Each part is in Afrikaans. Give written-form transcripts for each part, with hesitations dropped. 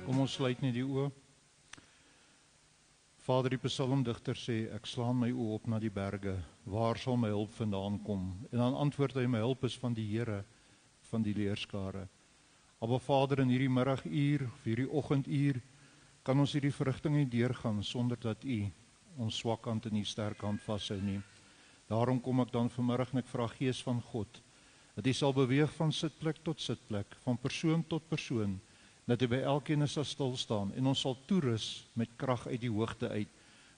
Kom ons sluit net die oë. Vader, die psalmdigter sê, ek slaan my oë op na die berge, waar sal my hulp vandaan kom? En dan antwoord hy, my hulp is van die Here, van die leerskare. Maar Vader, in hierdie middaguur, of hierdie oggenduur, kan ons hierdie verrigting nie deurgaan, sonder dat U ons swakhand en U sterkhand vashou nie. Daarom kom ek dan vanmiddag en ek vra Gees van God, dat U sal beweeg van sitplek tot sitplek, van persoon tot persoon, dat U by elkeen sal stil staan, en ons sal toerus met krag uit die hoogte uit.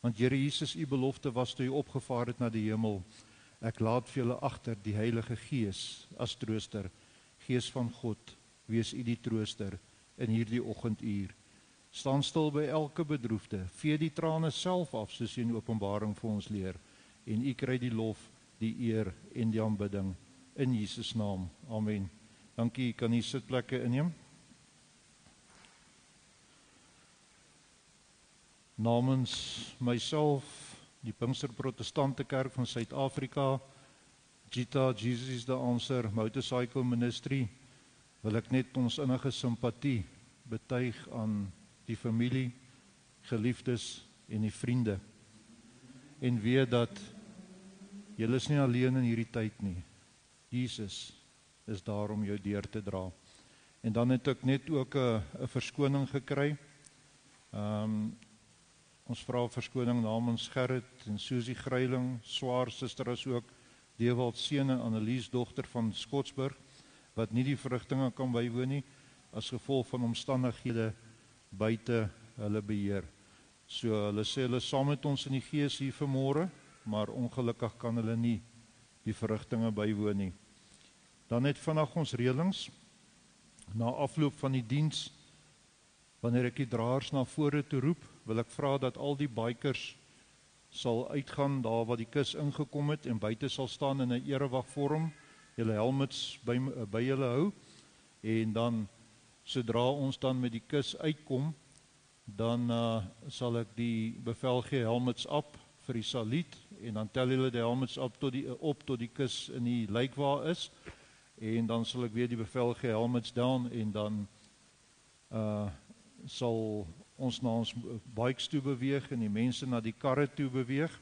Want Here Jesus, U belofte was toe U opgevaar het na die hemel, ek laat vir julle agter die Heilige Gees as trooster. Gees van God, wees U die trooster in hierdie oggenduur. Staan stil by elke bedroefde, vee die trane self af, soos U in Openbaring vir ons leer, en U kry die lof, die eer en die aanbidding, in Jesus naam. Amen. Dankie, kan U sitplekke inneem? Namens myself, die Pinkster Protestante Kerk van Suid-Afrika, Gita, Jesus is the Answer, Motorcycle Ministry, wil ek net ons innige simpatie betuig aan die familie, geliefdes en die vriende. En weet dat julle is nie alleen in hierdie tyd nie. Jesus is daar om jou deur te dra. En dan het ek net ook 'n verskoning gekry. Ons vra verskoning namens Gerrit en Susie Greiling, swaar suster, as ook Dewald seun en Annelies dogter van Skotsburg, wat nie die verrigtinge kan bywoon nie, as gevolg van omstandighede buite hulle beheer. So hulle sê hulle is saam met ons in die gees hier vanmôre, maar ongelukkig kan hulle nie die verrigtinge bywoon nie. Dan net vanaand ons reëlings. Na afloop van die diens, wanneer ek die draers na vore toe roep, wil ek vra dat al die bikers sal uitgaan daar waar die kus ingekom het en buite sal staan in 'n erewagvorm, julle helmets by julle hou, en dan sodra ons dan met die kus uitkom, dan sal ek die bevel gee, helmets op vir die saluut, en dan tel julle die helmets op tot die kus in die lijkwa is, en dan sal ek weer die bevel gee, helmets down, en dan sal ons na ons bikes toe beweeg en die mense na die karre toe beweeg.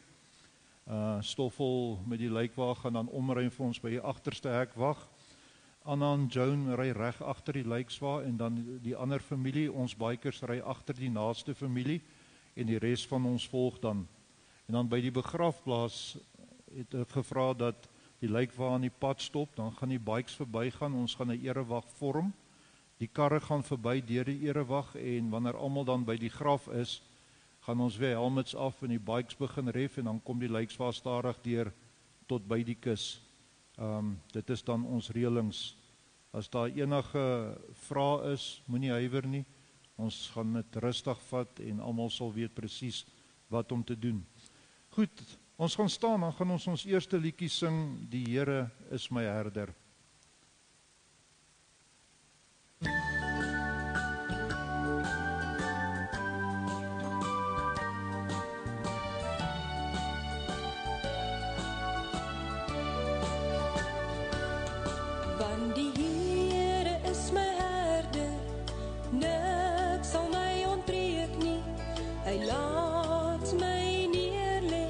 Stoffel met die lijkwa gaan dan omry vir ons by die agterste hek wag. Anna en Joan ry reg agter die lijkswa, en dan die ander familie, ons bikers ry agter die naaste familie, en die res van ons volg dan. En dan by die begrafplaas het ek gevra dat die lijkwa aan die pad stop, dan gaan die bikes verbygaan, ons gaan 'n erewag vorm. Die karre gaan verby deur die erewag, en wanneer almal dan by die graf is, gaan ons weer helmets af en die bikes begin ref, en dan kom die lijkswa stadig deur tot by die kus. Dit is dan ons reëlings. As daar enige vrae is, moenie huiwer nie. Ons gaan dit rustig vat en almal sal weet presies wat om te doen. Goed, ons gaan staan, dan gaan ons eerste liedjie sing, Die Here is my herder. Want die Here is my herder, niks sal my ontbreek nie. Hy laat my neerlê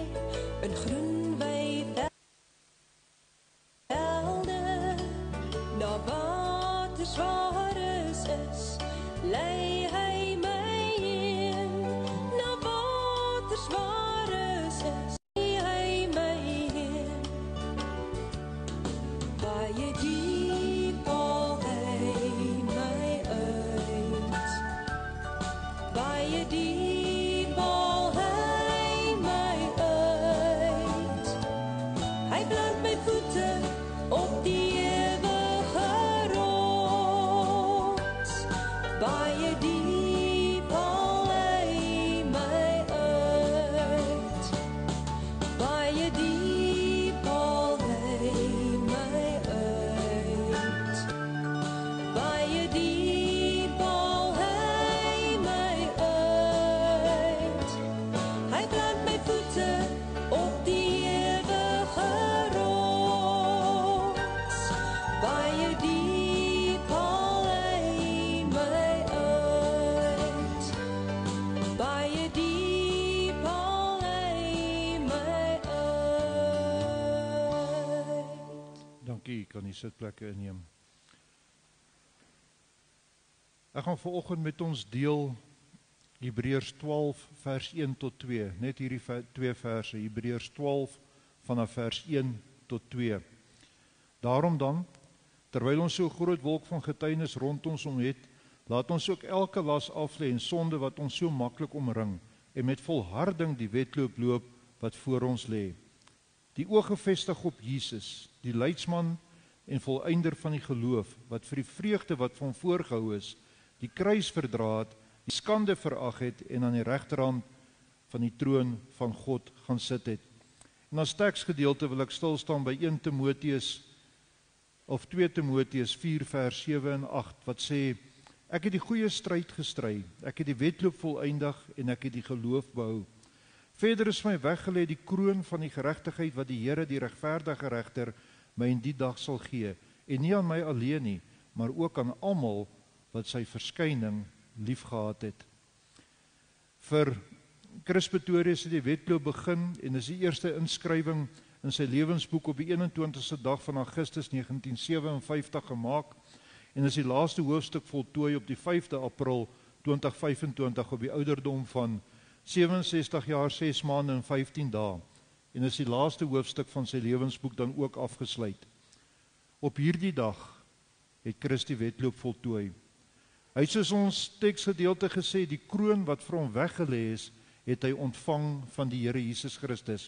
in groen weide velde, na waters waar rus is, lei hy my heen. Na waters waar rus is, lei hy my heen. Baie diep haal hy my uit, baie diep haal hy my uit. Hy plant my voete op die ewige rots, baie diep haal hy my uit, baie diep haal hy my uit, baie diep haal hy my uit. die sitplekke inneem. Ek gaan vanoggend met ons deel Hebreërs 12 vers 1 tot 2, net hierdie twee verse, Hebreërs 12 vanaf vers 1 tot 2. Daarom dan, terwyl ons so groot wolk van getuienis rond ons om het, laat ons ook elke las aflê en sonde wat ons so maklik omring, en met volharding die wedloop loop wat voor ons lê. Die oog gefestig op Jesus, die leidsman en volëinder van die geloof, wat vir die vreugde wat van voorgehou is, die kruis verdra het, die skande verag het en aan die regterhand van die troon van God gaan sit het. En as teksgedeelte wil ek stil staan by 2 Timoteus 4 vers 7 en 8, wat sê, ek het die goeie stryd gestry, ek het die wedloop volëindig en ek het die geloof behou. Verder is my weggelê die kroon van die geregtigheid wat die Here, die regverdige regter, my in die dag sal gee, en nie aan my alleen nie, maar ook aan almal wat sy verskyning liefgehad het. Vir Chris Pretorius het die wedloop begin en is die eerste inskrywing in sy lewensboek op die 21ste dag van Augustus 1957 gemaak en is die laaste hoofstuk voltooi op die 5de April 2025 op die ouderdom van 67 jaar, 6 maande en 15 dae en is die laaste hoofstuk van sy lewensboek dan ook afgesluit. Op hierdie dag het Chris die wedloop voltooi. Hy het soos ons teksgedeelte gesê, die kroon wat vir hom weggelê is, het hy ontvang van die Here Jesus Christus.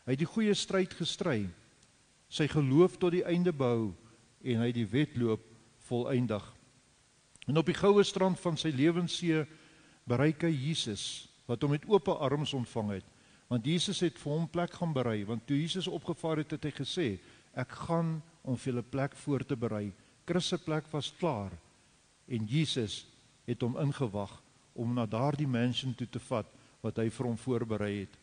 Hy het die goeie stryd gestry, sy geloof tot die einde behou en hy het die wedloop volëindig. En op die goue strand van sy lewenssee bereik hy Jesus, wat hom met oop arms ontvang het. Want Jesus het vir hom plek gaan berei, want toe Jesus opgevaar het, het hy gesê, ek gaan om vir julle plek voor te berei. Chris se plek was klaar en Jesus het hom ingewag om na daardie mansion toe te vat wat hy vir hom voorberei het.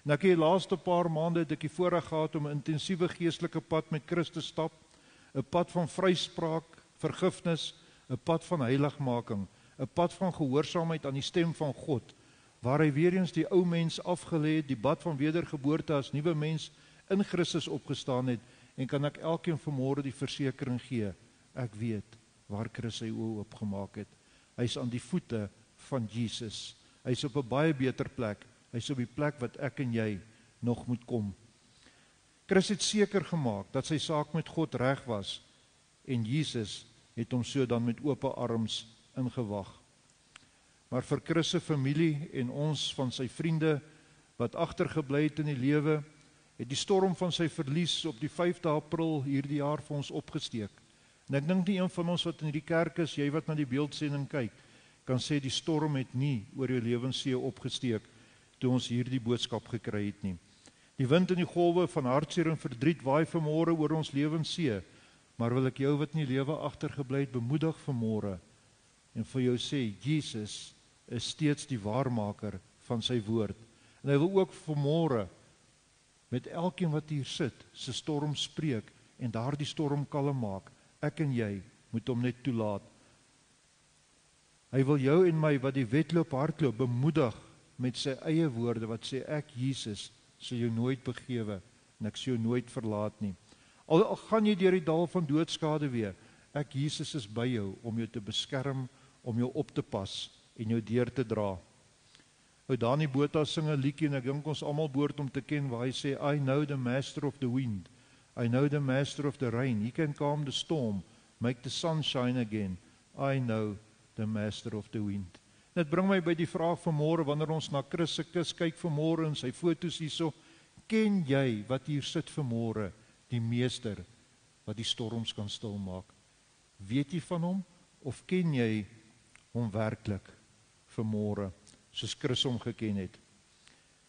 En ek het die laaste paar maande het ek die voorreg gehad om 'n intensiewe geestelike pad met Christus stap, 'n pad van vryspraak, vergifnis, 'n pad van heiligmaking, 'n pad van gehoorsaamheid aan die stem van God, waar hy weer eens die ou mens afgelê het, die bad van wedergeboorte as nuwe mens in Christus opgestaan het, en kan ek elkeen vanmôre die versekering gee, ek weet waar Chris sy oë oopgemaak het. Hy's aan die voete van Jesus. Hy's op 'n baie beter plek. Hy's op die plek wat ek en jy nog moet kom. Chris het seker gemaak dat sy saak met God reg was en Jesus het hom so dan met oop arms ingewag. Maar vir Chris se familie en ons van sy vriende wat agtergebly het in die lewe, het die storm van sy verlies op die 5de April hierdie jaar vir ons opgesteek. En ek dink nie een van ons wat in hierdie kerk is, jy wat na die beeldsending kyk, kan sê die storm het nie oor jou lewenssee opgesteek toe ons hierdie boodskap gekry het nie. Die wind en die golwe van hartseer en verdriet waai vanmôre oor ons lewenssee, maar wil ek jou wat in die lewe agtergebly het bemoedig vanmôre en vir jou sê, Jesus is steeds die waarmaker van sy woord. En hy wil ook vanmôre met elkeen wat hier sit, se storm spreek en daardie storm kalm maak. Ek en jy moet hom net toelaat. Hy wil jou en my wat die wedloop hardloop bemoedig met sy eie woorde wat sê ek Jesus sal jou nooit begewe en ek sal jou nooit verlaat nie. Al gaan jy deur die dal van doodskade weer, ek Jesus is by jou om jou te beskerm, om jou op te pas en jou deur te dra. Ou Dani Botha sing 'n liedjie en ek dink ons almal behoort om te ken waar hy sê I know the master of the wind. I know the master of the rain. He can calm the storm, make the sun shine again. I know the master of the wind. Dit bring my by die vraag vanmôre wanneer ons na Chris se kus kyk vanmôre en sy foto's hierso, ken jy wat hier sit vanmôre, die meester wat die storms kan stilmaak? Weet jy van hom of ken jy hom werklik vanmôre soos Chris hom geken het?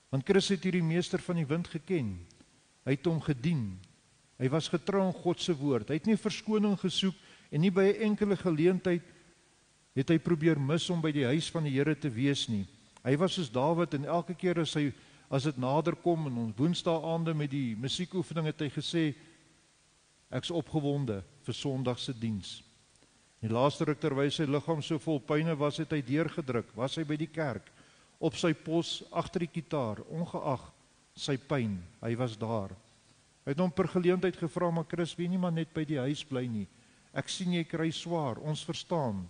Want Chris het hierdie meester van die wind geken. Hy het hom gedien. Hy was getrou aan God se woord. Hy het nie verskoning gesoek en nie by 'n enkele geleentheid het hy probeer mis om by die huis van die Here te wees nie. Hy was soos Dawid en elke keer as dit nader kom en ons woensdaagaande met die musiekoefening het hy gesê ek's opgewonde vir Sondag se diens. Die laaste ruk terwyl sy liggaam so vol pyne was, het hy deurgedruk, was hy by die kerk, op sy pos agter die kitaar, ongeag sy pyn, hy was daar. Hy het hom per geleentheid gevra, maar Chris, wie nie maar net by die huis bly nie. Ek sien jy kry swaar, ons verstaan.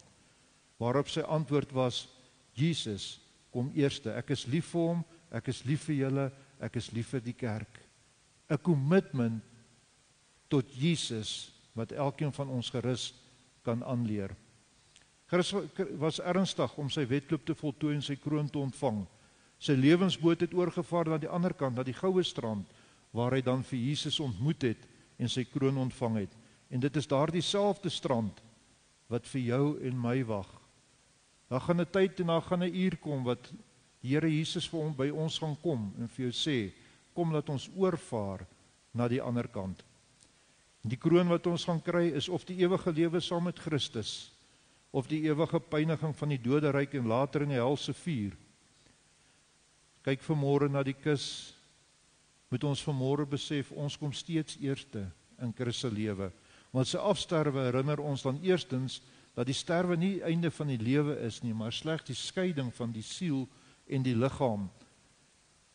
Waarop sy antwoord was, Jesus, kom eerste. Ek is lief vir hom, ek is lief vir julle, ek is lief vir die kerk. 'n Commitment tot Jesus, wat elkeen van ons gerus kan aanleer. Chris was ernstig om sy wedloop te voltooi en sy kroon te ontvang. Sy lewensboot het oorgevaar na die ander kant, na die Goue Strand, waar hy dan vir Jesus ontmoet het en sy kroon ontvang het. En dit is daardie selfde strand wat vir jou en my wag. Daar gaan 'n tyd en daar gaan 'n uur kom wat die Here Jesus vir by ons gaan kom en vir jou sê, kom laat ons oorvaar na die ander kant. Die kroon wat ons gaan kry is of die ewige lewe saam met Christus, of die ewige pyniging van die doderyk en later in die helse vuur. Kyk vanmôre na die kus, moet ons vanmôre besef, ons kom steeds eerste in Christus se lewe. Want sy afsterwe herinner ons dan eerstens, dat die sterwe nie einde van die lewe is nie, maar slegs die skeiding van die siel en die liggaam.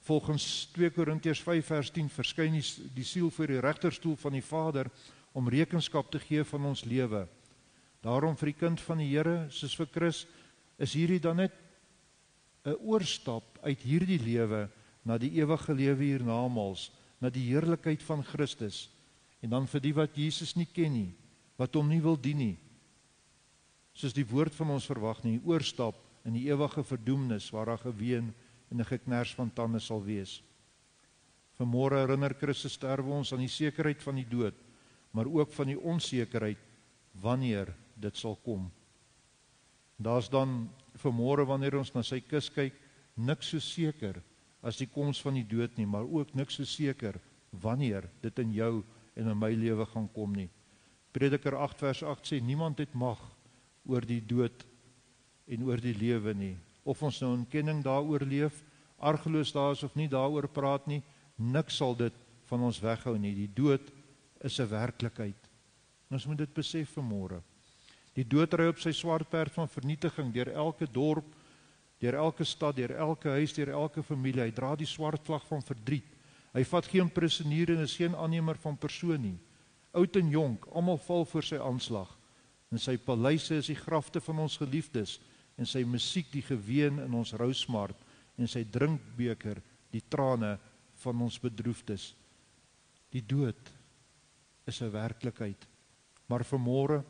Volgens 2 Korintiërs 5 vers 10 verskyn die siel voor die regterstoel van die Vader om rekenskap te gee van ons lewe. Daarom vir die kind van die Here, soos vir Chris, is hierdie dan net 'n oorstap uit hierdie lewe na die ewige lewe hiernamaals, na die heerlikheid van Christus. En dan vir die wat Jesus nie ken nie, wat hom nie wil dien nie, soos die woord van ons verwag nie, oorstap in die ewige verdoemnis waar daar geween en 'n geknars van tande sal wees. Vanmôre herinner Christus sterwe ons aan die sekerheid van die dood, maar ook van die onsekerheid wanneer dit sal kom. Daar's dan vanmôre wanneer ons na sy kus kyk, niks so seker as die koms van die dood nie, maar ook niks so seker wanneer dit in jou en in my lewe gaan kom nie. Prediker 8 vers 8 sê, niemand het mag oor die dood en oor die lewe nie. Of ons nou in kenning daaroor leef, argeloos daar is of nie daaroor praat nie, niks sal dit van ons weghou nie. Die dood is 'n werklikheid. Ons moet dit besef vanmôre. Die dood ry op sy swart perd van vernietiging deur elke dorp, deur elke stad, deur elke huis, deur elke familie. Hy dra die swart vlag van verdriet. Hy vat geen prisoniere en is geen aannemer van persoon nie. Oud en jonk, almal val voor sy aanslag. En sy paleise is die grafte van ons geliefdes, en sy musiek die geween in ons rousmart, en sy drinkbeker die trane van ons bedroefdes. Die dood is 'n werklikheid. Maar vanmôre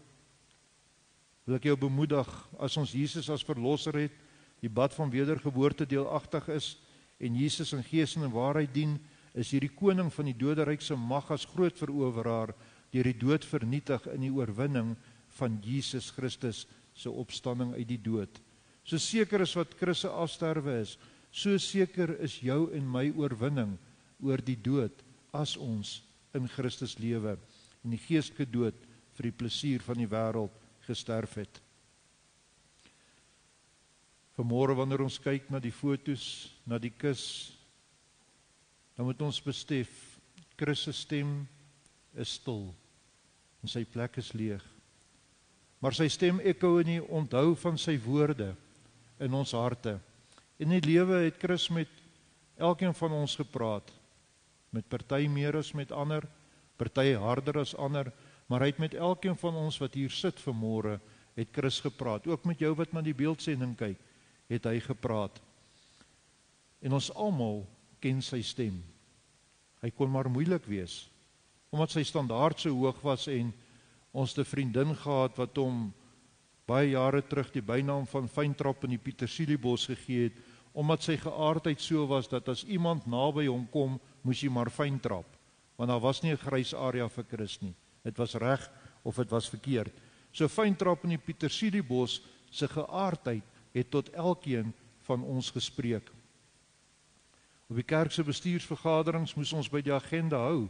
wil ek jou bemoedig, as ons Jesus as verlosser het, die bad van wedergeboorte deelagtig is, en Jesus in gees en in waarheid dien, is hierdie koning van die doderyk se mag as groot veroweraar deur die dood vernietig in die oorwinning van Jesus Christus se opstanding uit die dood. So seker is wat Christus se afsterwe is, so seker is jou en my oorwinning oor die dood as ons in Christus lewe en die geestelike dood vir die plesier van die wêreld gesterf het. Vanmôre wanneer ons kyk na die fotos, na die kus, dan moet ons besef, Christus se stem is stil en sy plek is leeg. Maar sy stem ekho in die onthou van sy woorde in ons harte. In die lewe het Christus met elkeen van ons gepraat, met party meer as met ander, party harder as ander, maar hy het met elkeen van ons wat hier sit vanmôre, het Christus gepraat. Ook met jou wat na die beeldsending kyk, het hy gepraat. En ons almal ken sy stem. Hy kon maar moeilik wees, omdat sy standaard so hoog was en ons 'n vriendin gehad wat hom baie jare terug die bynaam van Fyntrap in die Pietersiliebos gegee het, omdat sy geaardheid so was dat as iemand naby hom kom, moes hy maar Fyntrap, want daar was nie 'n grys area vir Christus nie. Dit was reg of dit was verkeerd. So Fyntrap in die Pietersiliebos se geaardheid het tot elkeen van ons gespreek. Op die kerk se bestuursvergaderings moes ons by die agenda hou.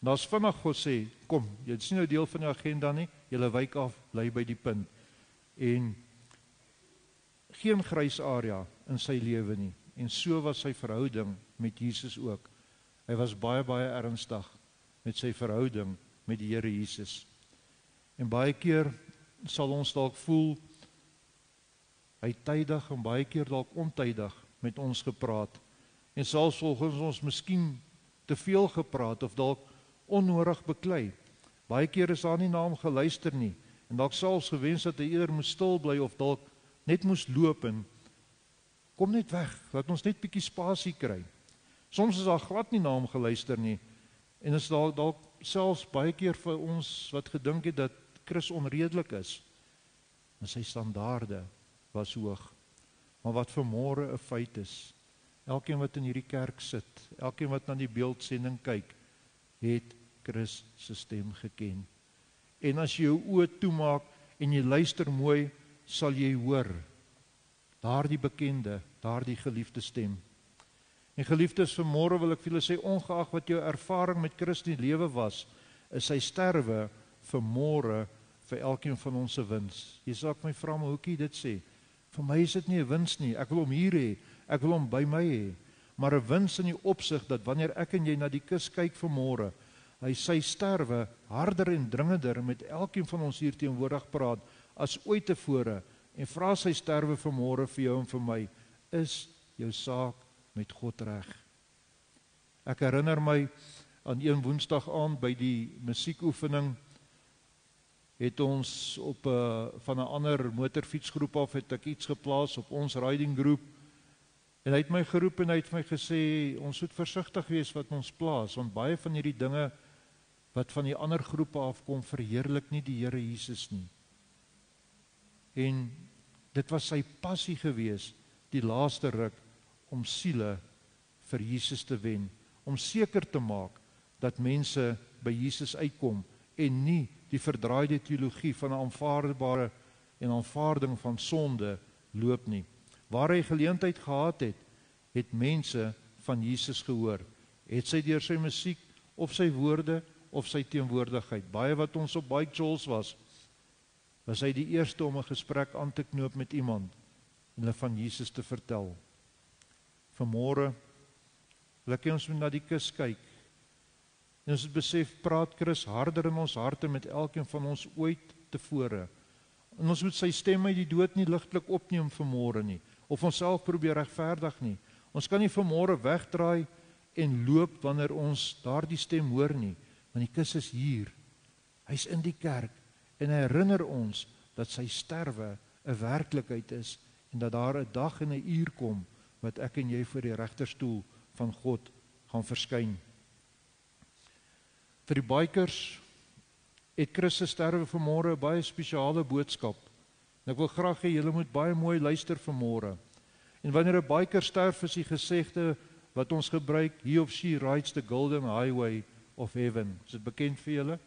Daar's vinnig gesê, kom, jy is nie nou deel van die agenda nie, julle wyk af, bly by die punt. En geen grys area in sy lewe nie. En so was sy verhouding met Jesus ook. Hy was baie, baie ernstig met sy verhouding met die Here Jesus. En baie keer sal ons dalk voel, hy tydig en baie keer dalk ontydig met ons gepraat. En selfs volgens ons miskien te veel gepraat of dalk onnodig beklei. Baie keer is daar nie na hom geluister nie, en dalk selfs gewens dat hy eerder moes stil bly of dalk net moes loop en kom net weg, laat ons net bietjie spasie kry. Soms is daar glad nie na hom geluister nie, en is daar dalk selfs baie keer vir ons wat gedink het dat Chris onredelik is, en sy standaarde was hoog. Maar wat vanmôre 'n feit is, elkeen wat in hierdie kerk sit, elkeen wat na die beeldsending kyk, het Chris se stem geken. En as jy jou oë toemaak en jy luister mooi, sal jy hoor daardie bekende, daardie geliefde stem. En geliefdes, vanmôre wil ek vir julle sê, ongeag wat jou ervaring met Christus in die lewe was, is sy sterwe vanmôre vir elkeen van ons se wins. Jy sal my vra, maar hoe kan jy dit sê? Vir my is dit nie 'n wins nie. Ek wil hom hier hê, ek wil hom by my hê. Maar 'n wins in die opsig dat wanneer ek en jy na die kus kyk vanmôre, hy sy sterwe harder en dringender met elkeen van ons hier teenwoordig praat as ooit tevore en vra sy sterwe vanmôre vir jou en vir my, is jou saak met God reg. Ek herinner my aan een Woensdag aand by die musiekoefening het ons op van 'n ander motorfietsgroep af het ek iets geplaas op ons riding groep en hy het my geroep en hy het my gesê ons moet versigtig wees wat ons plaas want baie van hierdie dinge wat van die ander groepe afkom verheerlik nie die Here Jesus nie. En dit was sy passie gewees die laaste ruk om siele vir Jesus te wen, om seker te maak dat mense by Jesus uitkom en nie die verdraaide teologie van 'n aanvaarbare en aanvaarding van sonde loop nie. Waar hy geleentheid gehad het, het mense van Jesus gehoor. Het sy deur sy musiek of sy woorde of sy teenwoordigheid. Baie wat ons op Bike Jolls was hy die eerste om 'n gesprek aan te knoop met iemand en hulle van Jesus te vertel. Vanmôre wil ek ons na die kus kyk. En ons het besef, praat Chris harder in ons harte met elkeen van ons ooit tevore. En ons moet sy stem uit die dood nie ligtelik opneem vanmôre nie, of onsself probeer regverdig nie. Ons kan nie vanmôre wegdraai en loop wanneer ons daardie stem hoor nie, want die kus is hier. Hy's in die kerk en hy herinner ons dat sy sterwe 'n werklikheid is en dat daar 'n dag en 'n uur kom wat ek en jy voor die regterstoel van God gaan verskyn. Vir die bikers het Christus sterwe vanmôre 'n baie spesiale boodskap. En ek wil graag hê julle moet baie mooi luister vanmôre. En wanneer 'n biker sterf is die gesegde wat ons gebruik, he of she rides the golden highway of heaven. Is dit bekend vir julle?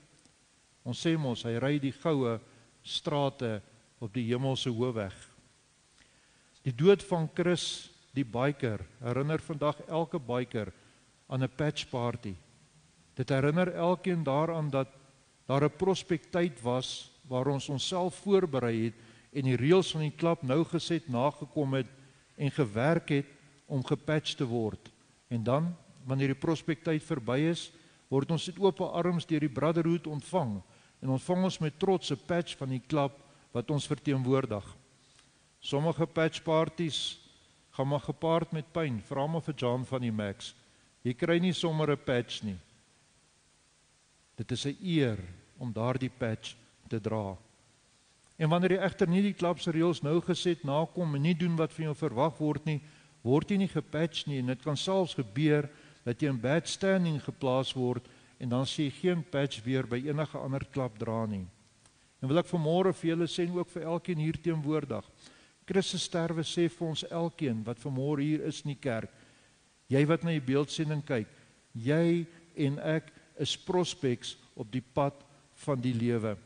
Ons sê mos, hy ry die goue strate op die hemelse hoofweg. Die dood van Chris, die biker, herinner vandag elke biker aan 'n patch party. Dit herinner elkeen daaraan dat daar 'n prospektyd was waar ons onsself voorberei het en die reëls van die klub nougeset nagekom het en gewerk het om gepatch te word. En dan, wanneer die prospektyd verby is, word ons met oop arms deur die Brotherhood ontvang en ontvang ons met trots 'n patch van die klub wat ons verteenwoordig. Sommige patch parties gaan maar gepaard met pyn. Vra maar vir John van die Max. Jy kry nie sommer 'n patch nie. Dit is 'n eer om daardie patch te dra. En wanneer jy egter nie die klub se reëls nougeset nakom en nie doen wat van jou verwag word nie, word jy nie gepatch nie en dit kan selfs gebeur dat jy in bad standing geplaas word en dan sê jy geen patch weer by enige ander klub dra nie. En wil ek vanmôre vir julle sê en ook vir elkeen hier teenwoordig. Christus sterwe sê vir ons elkeen wat vanmôre hier is in die kerk. Jy wat na die beeldsending kyk, jy en ek is prospects op die pad van die lewe.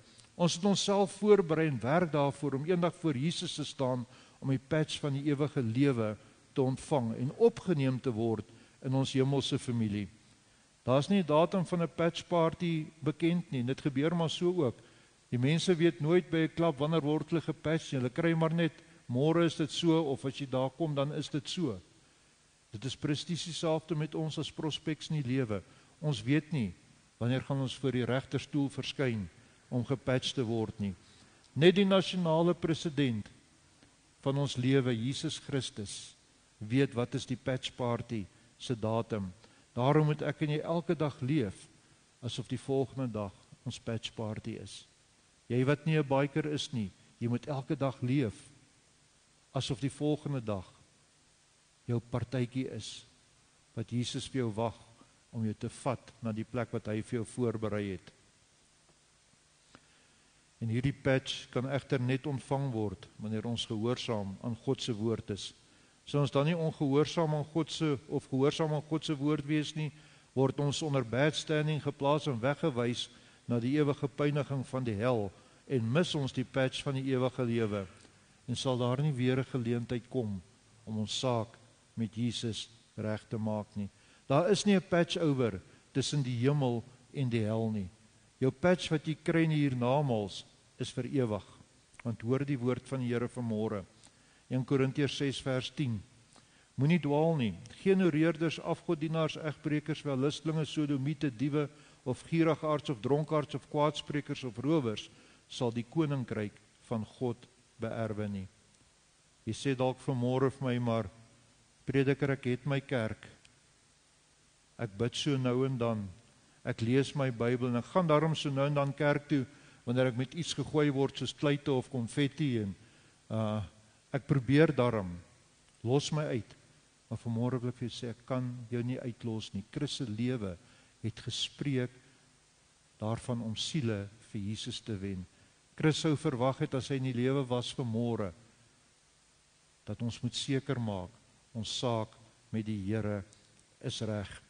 Ons het onsself voorberei en werk daarvoor om eendag voor Jesus te staan om die patch van die ewige lewe te ontvang en opgeneem te word in ons hemelse familie. Daar's nie 'n datum van 'n patch party bekend nie. Dit gebeur maar so ook. Die mense weet nooit by 'n klub wanneer word hulle gepatch nie. Hulle kry maar net môre is dit so of as jy daar kom dan is dit so. Dit is presies dieselfde met ons as prospects in die lewe. Ons weet nie wanneer gaan ons voor die regterstoel verskyn om gepatch te word nie. Net die nasionale president van ons lewe, Jesus Christus, weet wat is die patch party se datum. Daarom moet ek en jy elke dag leef asof die volgende dag ons patch party is. Jy wat nie 'n biker is nie, jy moet elke dag leef, asof die volgende dag jou partytjie is, wat Jesus vir jou wag, om jou te vat na die plek wat hy vir jou voorberei het. En hierdie patch kan egter net ontvang word, wanneer ons gehoorsaam aan God se woord is. So ons dan nie ongehoorsaam aan God se, of gehoorsaam aan God se woord wees nie, word ons onder bad standing geplaas en weggewys na die ewige pyniging van die hel, en mis ons die patch van die ewige lewe, en sal daar nie weer 'n geleentheid kom, om ons saak met Jesus reg te maak nie. Daar is nie 'n patch over, tussen die hemel en die hel nie. Jou patch wat jy kry in die hiernamaals, is vir ewig, want hoor die woord van die Here vanmôre, 1 Korintiërs 6 vers 10, moenie dwaal nie, geen oreerders, afgoddienaars, egbrekers, wellustelinge, sodomiete, diewe, of gierigaards, of dronkaards, of kwaadsprekers, of rowers, sal die koninkryk van God beerwe nie. Jy sê dalk vanmôre vir my, maar prediker, ek het my kerk, ek bid so nou en dan, ek lees my Bybel, en ek gaan daarom so nou en dan kerk toe, wanneer ek met iets gegooi word, soos kluite of konfetti, en ek probeer daarom, los my uit, maar vanmôre wil ek vir jou sê, ek kan jou nie uitlos nie. Chris se lewe het gespreek daarvan om siele vir Jesus te wen. Chris sou verwag het as hy in die lewe was vanmôre, dat ons moet seker maak, ons saak met die Here is reg.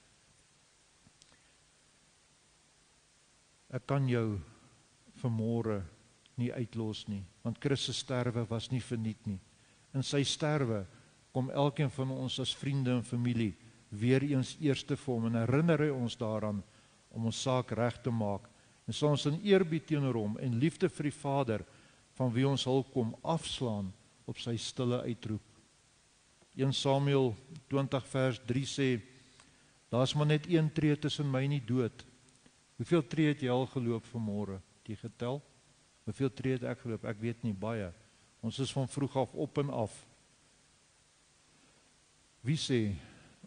Ek kan jou vanmôre nie uitlos nie, want Chris se sterwe was nie verniet nie. In sy sterwe kom elkeen van ons as vriende en familie weer eens eerste vir hom, en herinner hy ons daaraan om ons saak reg te maak, en sal ons in eerbied teenoor hom en liefde vir die Vader, van wie ons hulp kom, afslaan op sy stille uitroep. 1 Samuel 20 vers 3 sê, daar is maar net een tree tussen my en die dood. Hoeveel tree het jy al geloop vanmôre? Het jy getel? Hoeveel tree het ek geloop? Ek weet nie, baie. Ons is van vroeg af op en af. Wie sê,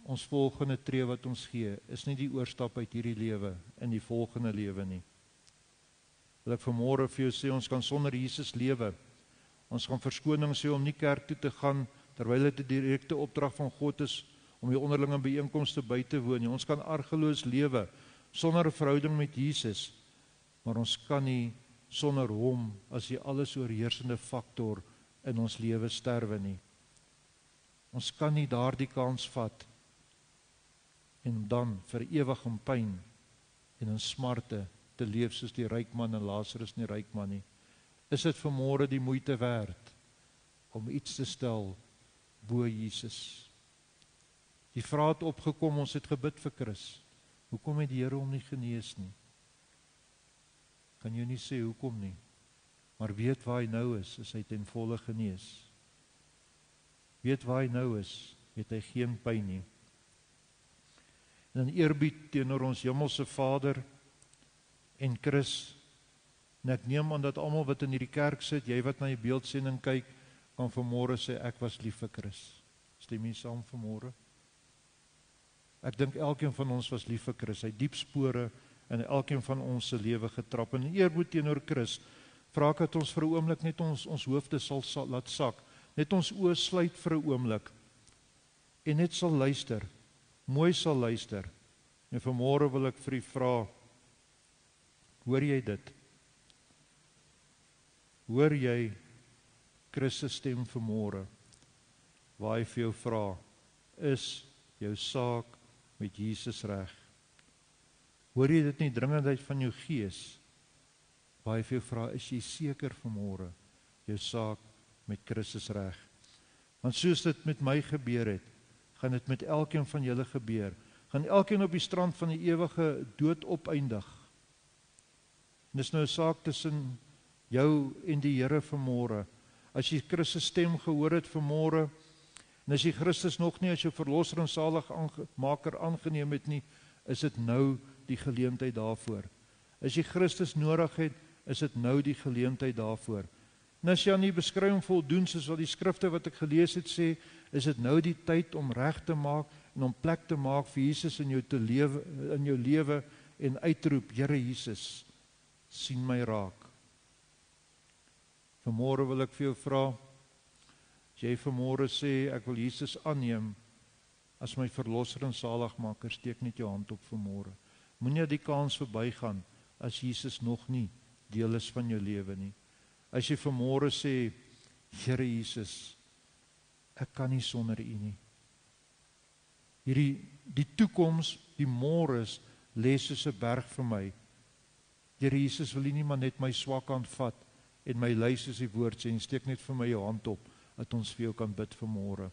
ons volgende tree wat ons gee, is nie die oorstap uit hierdie lewe in die volgende lewe nie. Wil ek vanmôre vir jou sê, ons kan sonder Jesus lewe. Ons gaan verskoning sê om nie kerk toe te gaan, terwyl dit 'n direkte opdrag van God is, om die onderlinge byeenkomste by te woon nie. Ons kan argeloos lewe, sonder 'n verhouding met Jesus, maar ons kan nie sonder hom as die alles oorheersende faktor in ons lewe sterwe nie. Ons kan nie daardie kans vat en dan vir ewig in pyn en in smarte te leef soos die ryk man en Lazarus nie ryk man nie. Is dit vanmôre die moeite werd om iets te stel bo Jesus? Die vraag het opgekom, ons het gebid vir Chris. Hoekom het die Here hom nie genees nie? Kan jy nie sê hoekom nie, maar weet waar hy nou is hy ten volle genees. Weet waar hy nou is, het hy geen pyn nie. En in eerbied teenoor ons hemelse Vader en Chris, en ek neem aan dat almal wat in hierdie kerk sit, jy wat na die beeldsending kyk, kan vanmôre sê, ek was lief vir Chris. Stem jy saam vanmôre? Ek dink elkeen van ons was lief vir Chris, hy diep spore in elkeen van ons se lewe getrap. En in eerbied teenoor Chris, vra ek dat ons vir 'n oomblik net ons hoofde sal laat sak, net ons oë sluit vir 'n oomblik, en net sal luister, mooi sal luister. En vanmôre wil ek vir u vra, hoor jy dit? Hoor jy Chris se stem vanmôre, waar hy vir jou vra, is jou saak met Jesus reg? Hoor jy dit nie dringendheid van jou gees, waar hy vir jou vra, is jy seker vanmôre, jou saak met Christus reg? Want soos dit met my gebeur het, gaan dit met elkeen van julle gebeur, gaan elkeen op die strand van die ewige dood opeindig. En dis nou 'n saak tussen jou en die Here vanmôre. As jy Christus stem gehoor het vanmôre, en as jy Christus nog nie as jou verlosser en saligmaker aangeneem het nie, is dit nou die geleentheid daarvoor. As jy Christus nodig het, is dit nou die geleentheid daarvoor. En as jy aan die beskrywing voldoen, soos wat die skrifte wat ek gelees het sê, is dit nou die tyd om reg te maak en om plek te maak vir Jesus in jou lewe en uitroep, Here Jesus, sien my raak. Vanmôre wil ek vir jou vra, as jy vanmôre sê, ek wil Jesus aanneem as my verlosser en saligmaker, steek net jou hand op vanmôre. Moenie die kans verbygaan as Jesus nog nie deel is van jou lewe nie. As jy vanmôre sê, Here Jesus, ek kan nie sonder U nie. Die toekoms, die môres, lê soos 'n berg vir my. Here Jesus, wil U nie maar net my swak hand vat en my lei soos die woord sê, en steek net vir my jou hand op, dat ons vir jou kan bid vanmôre.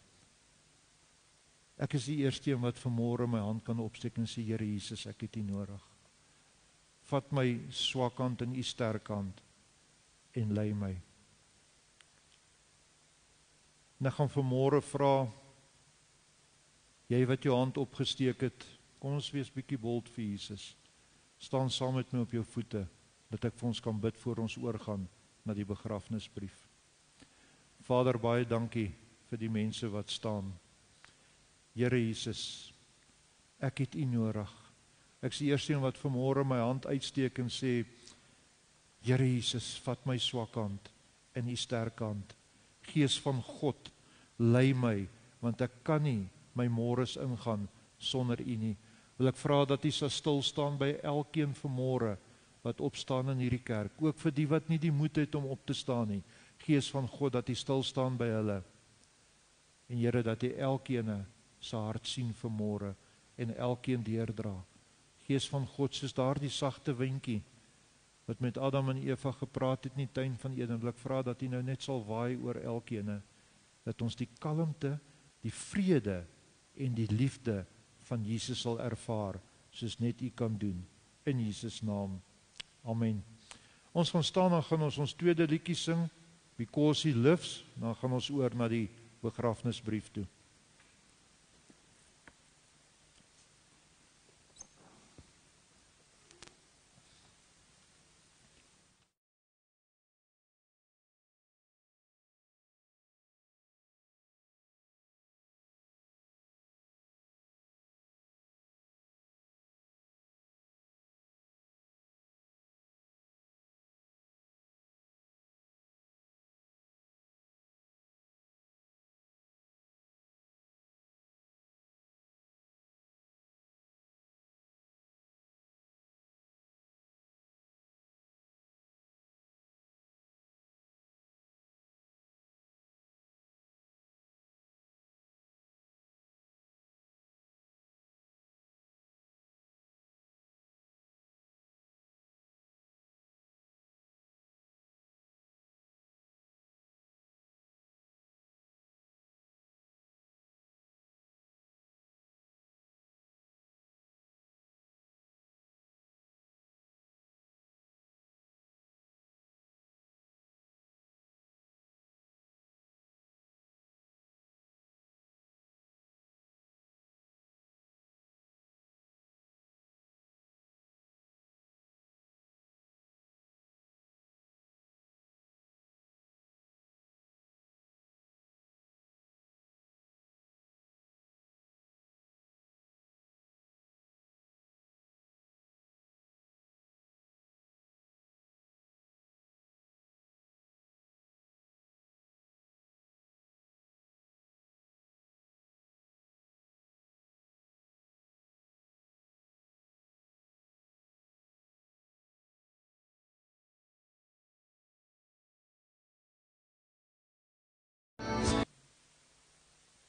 Ek is die eerste een wat vanmôre my hand kan opsteek en sê, Here Jesus, ek het U nodig. Vat my swak hand in U sterk hand en lei my. En ek gaan vanmôre vra, jy wat jou hand opgesteek het, kom ons wees bietjie bold vir Jesus. Staan saam met my op jou voete, dat ek vir ons kan bid voor ons oorgaan na die begrafnisbrief. Vader, baie dankie vir die mense wat staan. Here Jesus, ek het U nodig. Ek is die eerste een wat vanmôre my hand uitsteek en sê, Here Jesus, vat my swak hand in U sterk hand. Gees van God, lei my, want ek kan nie my môres ingaan sonder U nie. Wil ek vra dat U sal stil staan by elkeen vanmôre wat opstaan in hierdie kerk, ook vir die wat nie die moed het om op te staan nie. Gees van God, dat U stil staan by hulle. En Here, dat U elkeen se hart sien vanmôre en elkeen deurdra. Gees van God, soos daardie sagte windjie wat met Adam en Eva gepraat het in die tuin van Eden, wil ek vra dat U nou net sal waai oor elkeen, dat ons die kalmte, die vrede en die liefde van Jesus sal ervaar, soos net U kan doen. In Jesus naam. Amen. Ons gaan staan, dan gaan ons tweede liedjie sing, Because He Lives, dan gaan ons oor na die begrafnisbrief toe.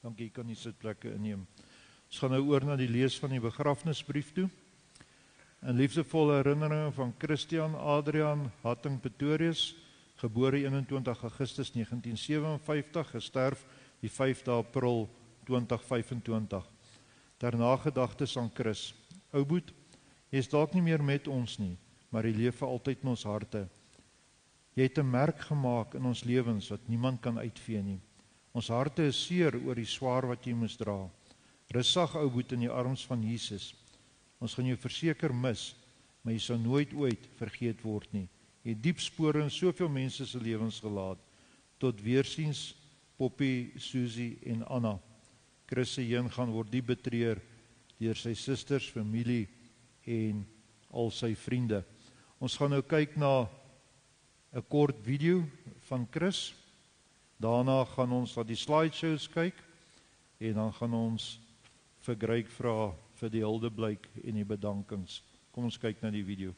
Dankie, kan die sitplekke inneem. Ons gaan nou oor na die lees van die begrafnisbrief toe. In liefdevolle herinneringe van Christian Adrian Hatting Pretorius, gebore 21 Augustus 1957, gesterf die 5de April 2025. Ter nagedagtes aan Chris. Ou boet, jy is dalk nie meer met ons nie, maar jy leef vir altyd in ons harte. Jy het 'n merk gemaak in ons lewens wat niemand kan uitvee nie. Ons harte is seer oor die swaar wat jy moes dra. Rustig, ou boet, in die arms van Jesus. Ons gaan jou verseker mis, maar jy sal nooit ooit vergeet word nie. Jy het diep spore in soveel mense se lewens gelaat. Tot weersiens, Poppy, Susie en Anna. Chris se heen gaan word diep betreur deur sy susters, familie en al sy vriende. Ons gaan nou kyk na 'n kort video van Chris. Daarna gaan ons na die slideshows kyk en dan gaan ons vir Greg vra vir die huldeblyk en die bedankings. Kom ons kyk na die video.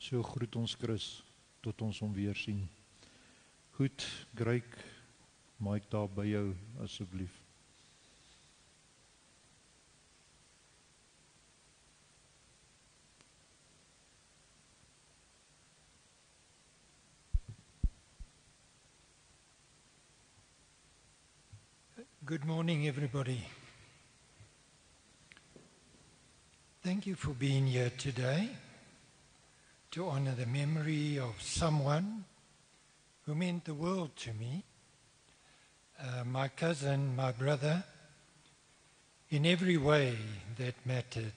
So groet ons Chris tot ons hom weer sien. Goed, Greg, Mike daar by jou asseblief. Good morning, everybody. Thank you for being here today to honor the memory of someone who meant the world to me, my cousin, my brother, in every way that mattered,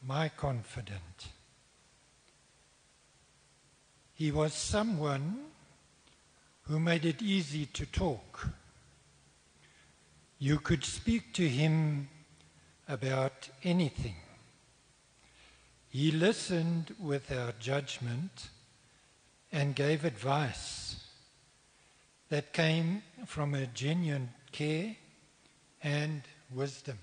my confidant. He was someone who made it easy to talk. You could speak to him about anything. He listened without judgment and gave advice that came from a genuine care and wisdom.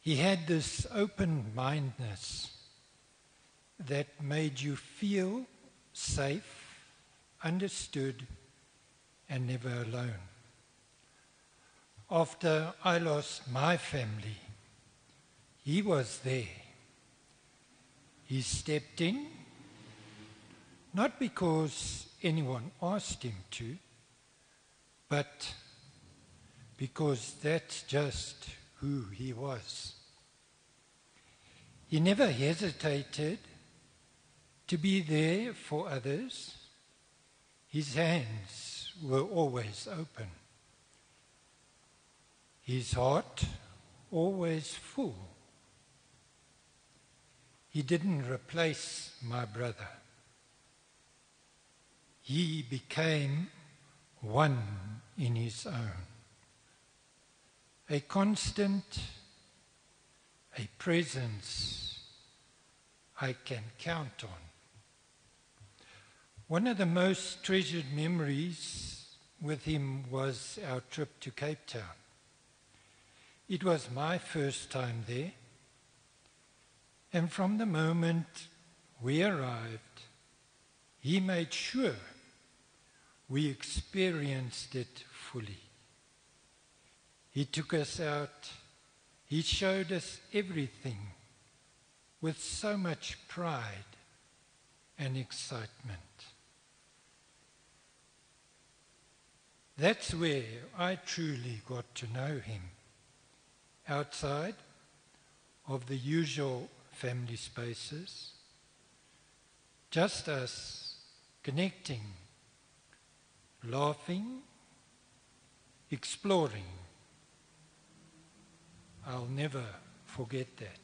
He had this open-mindedness that made you feel safe, understood, and never alone. After I lost my family, he was there. He stepped in, not because anyone asked him to, but because that's just who he was. He never hesitated to be there for others. His hands were always open. His heart always full. He didn't replace my brother. He became one in his own. A constant, a presence I can count on. One of the most treasured memories with him was our trip to Cape Town. It was my first time there, and from the moment we arrived, he made sure we experienced it fully. He took us out, he showed us everything with so much pride and excitement. That's where I truly got to know him, outside of the usual family spaces, just us connecting, laughing, exploring. I'll never forget that.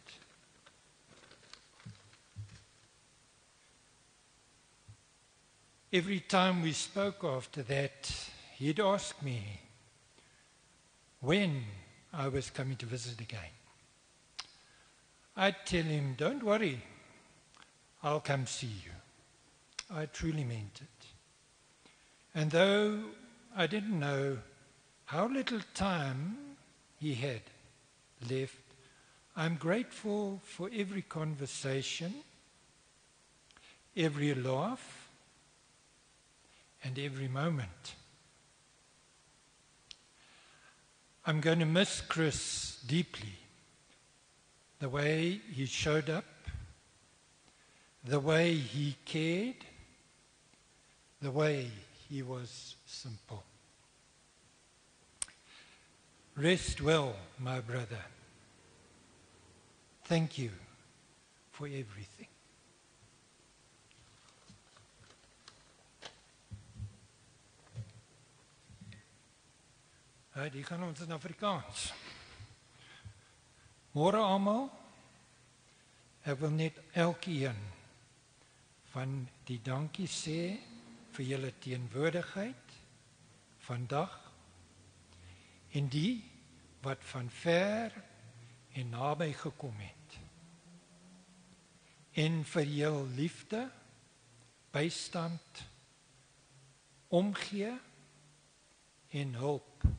Every time we spoke after that, he'd ask me when I was coming to visit again. I'd tell him, don't worry, I'll come see you. I truly meant it. And though I didn't know how little time he had left, I'm grateful for every conversation, every laugh, and every moment. I'm going to miss Chris deeply. The way he showed up, the way he cared, the way he was simple. Rest well, my brother. Thank you for everything. Die gaan ons in Afrikaans. Môre almal, ek wil net elkeen van die dankie sê vir julle teenwoordigheid vandag en die wat van ver en naby gekom het. En vir jul liefde, bystand, omgee en hulp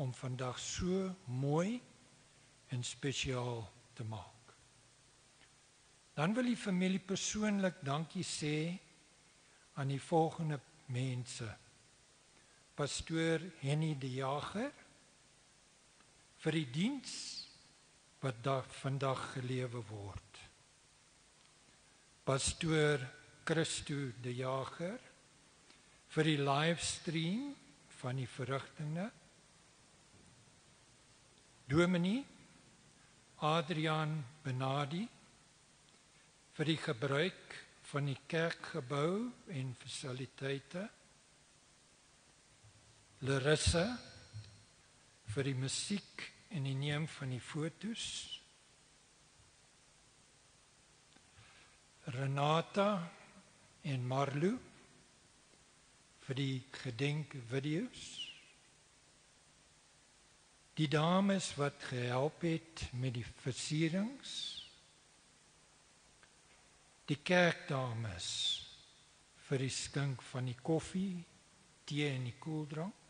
om vandag so mooi en spesiaal te maak. Dan wil die familie persoonlik dankie sê aan die volgende mense. Pastoor Henny de Jager vir die diens wat vandag gelewe word. Pastoor Christo de Jager vir die livestream van die verrigtinge. Dominee Adrian Benadi vir die gebruik van die kerkgebou en fasiliteite. Larissa vir die musiek en die neem van die fotos. Renata en Marlo vir die gedenkvideo's. Die dames wat gehelp het met die versierings. Die kerkdames vir die skink van die koffie, tee en die koeldrank.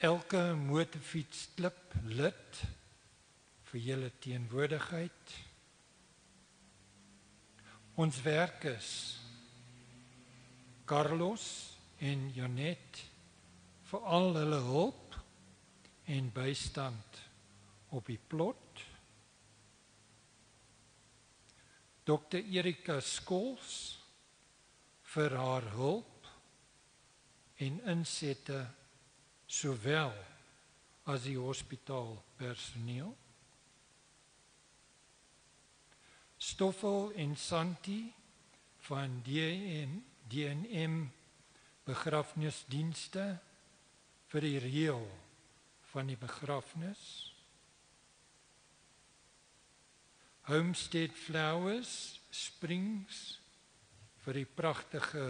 Elke motorfietsklub lid vir julle teenwoordigheid. Ons werkers, Carlos en Janet, vir al hulle hulp en bystand op die plot. Dr. Erika Skols vir haar hulp en insette sowel as die hospitaalpersoneel. Stoffel en Santi van DNM begrafnisdienste vir die reël van die begrafnis. Homestead Flowers Springs vir die pragtige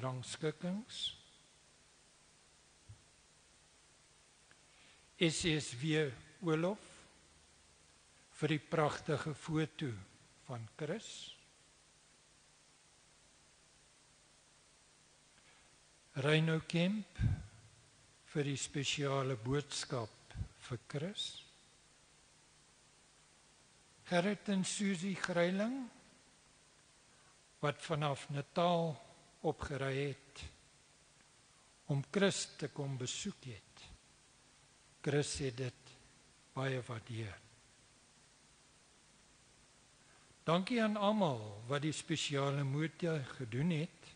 rangskikkings. SSW Oorlof vir die pragtige foto van Chris. Reino Kemp vir die spesiale boodskap vir Chris. Gerrit en Susie Greiling wat vanaf Natal opgery het om Chris te kom besoek het. Chris het dit baie waardeer. Dankie aan almal wat die spesiale moeite gedoen het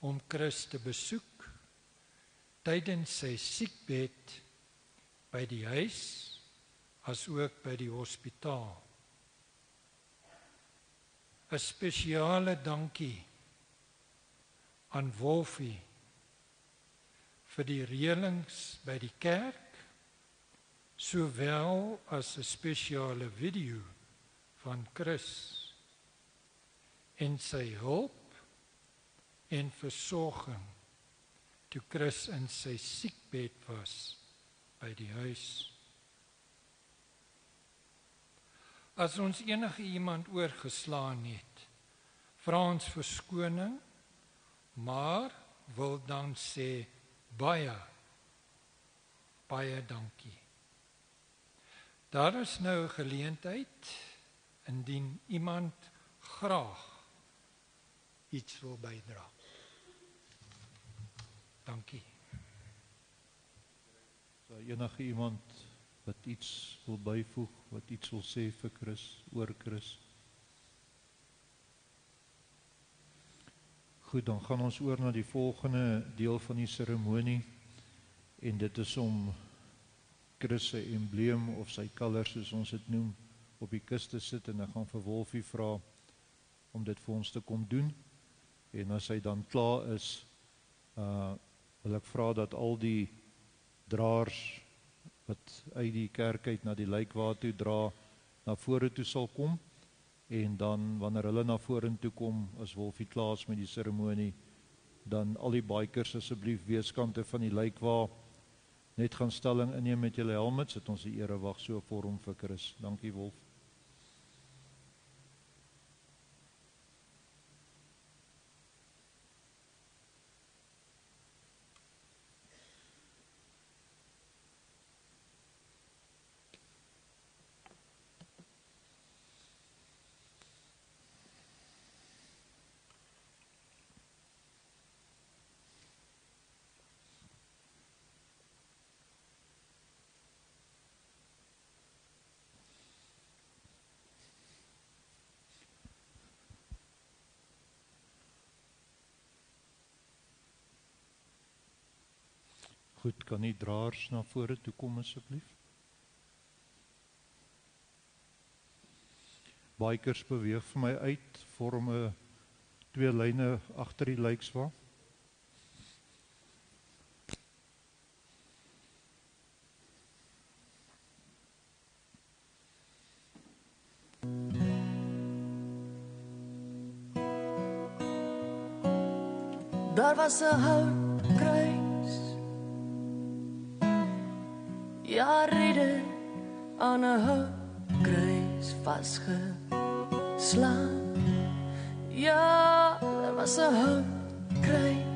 om Chris te besoek tydens sy siekbed by die huis as ook by die hospitaal. 'n Spesiale dankie aan Wolfie vir die reëlings by die kerk, sowel as 'n spesiale video van Chris en sy hulp en versorging toe Chris in sy siekbed was by die huis. As ons enige iemand oorgeslaan het, vra ons verskoning, maar wil dan sê baie dankie. Daar is nou 'n geleentheid indien iemand graag iets wil bydra. Dankie. So enige iemand wat iets wil byvoeg, wat iets wil sê vir Chris, oor Chris? Goed, dan gaan ons oor na die volgende deel van die seremonie en dit is om Chris se embleem of sy colours soos ons dit noem op die kus te sit en ek gaan vir Wolfie vra om dit vir ons te kom doen en as hy dan klaar is wil ek vra dat al die draers wat uit die kerk uit na die lijkwaar toe dra na vore toe sal kom en dan wanneer hulle na vorentoe kom as Wolfie klaar is met die seremonie dan al die bikers asseblief weeskante van die lijkwaar net gaan stelling inneem met julle helmets, het ons die erewag so vorm vir Chris. Dankie Wolf. Goed, kan die draers na vore toe kom asseblief? Bikers beweeg vir my uit, vorm 'n 2 lyne agter die lijkswa. Daar was 'n houtkruis, ja, ridder aan 'n houtkruis vasgeslaan. Ja, daar was 'n houtkruis,